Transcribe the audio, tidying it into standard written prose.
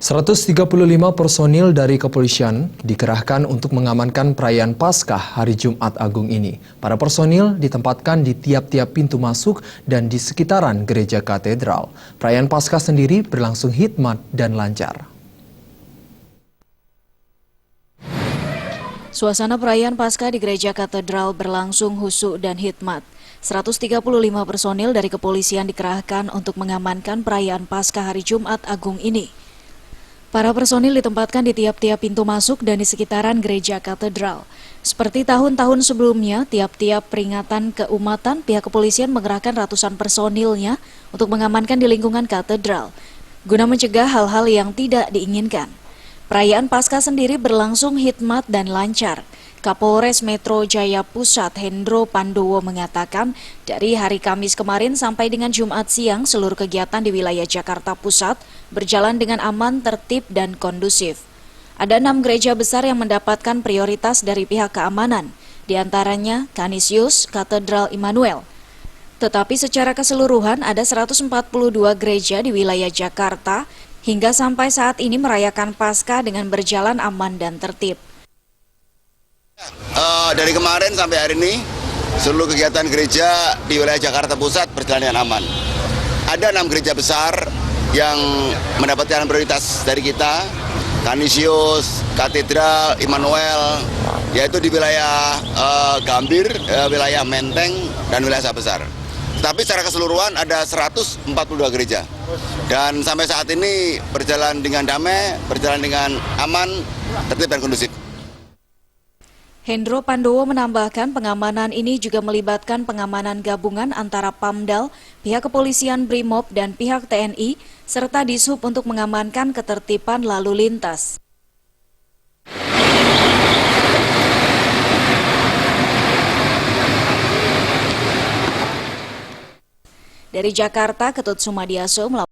135 personil dari kepolisian dikerahkan untuk mengamankan perayaan Paskah Hari Jumat Agung ini. Para personil ditempatkan di tiap-tiap pintu masuk dan di sekitaran gereja katedral. Perayaan Paskah sendiri berlangsung hikmat dan lancar. Suasana perayaan Paskah di gereja katedral berlangsung husyuk dan hikmat. 135 personil dari kepolisian dikerahkan untuk mengamankan perayaan Paskah Hari Jumat Agung ini. Para personil ditempatkan di tiap-tiap pintu masuk dan di sekitaran gereja katedral. Seperti tahun-tahun sebelumnya, tiap-tiap peringatan keumatan, pihak kepolisian mengerahkan ratusan personilnya untuk mengamankan di lingkungan katedral, guna mencegah hal-hal yang tidak diinginkan. Perayaan Paskah sendiri berlangsung hikmat dan lancar. Kapolres Metro Jaya Pusat Hendro Pandowo mengatakan, dari hari Kamis kemarin sampai dengan Jumat siang, seluruh kegiatan di wilayah Jakarta Pusat berjalan dengan aman, tertib, dan kondusif. Ada 6 gereja besar yang mendapatkan prioritas dari pihak keamanan, diantaranya Canisius, Katedral Immanuel. Tetapi secara keseluruhan ada 142 gereja di wilayah Jakarta hingga sampai saat ini merayakan Paskah dengan berjalan aman dan tertib. Dari kemarin sampai hari ini, seluruh kegiatan gereja di wilayah Jakarta Pusat berjalan dengan aman. Ada 6 gereja besar yang mendapatkan prioritas dari kita, Canisius, Katedral, Immanuel, yaitu di wilayah Gambir, wilayah Menteng, dan wilayah Sabah Besar. Tapi secara keseluruhan ada 142 gereja. Dan sampai saat ini berjalan dengan damai, berjalan dengan aman, tertib dan kondusif. Hendro Pandowo menambahkan pengamanan ini juga melibatkan pengamanan gabungan antara Pamdal, pihak kepolisian Brimob, dan pihak TNI, serta Dishub untuk mengamankan ketertiban lalu lintas. Dari Jakarta, Ketut Sumadiaso melaporkan.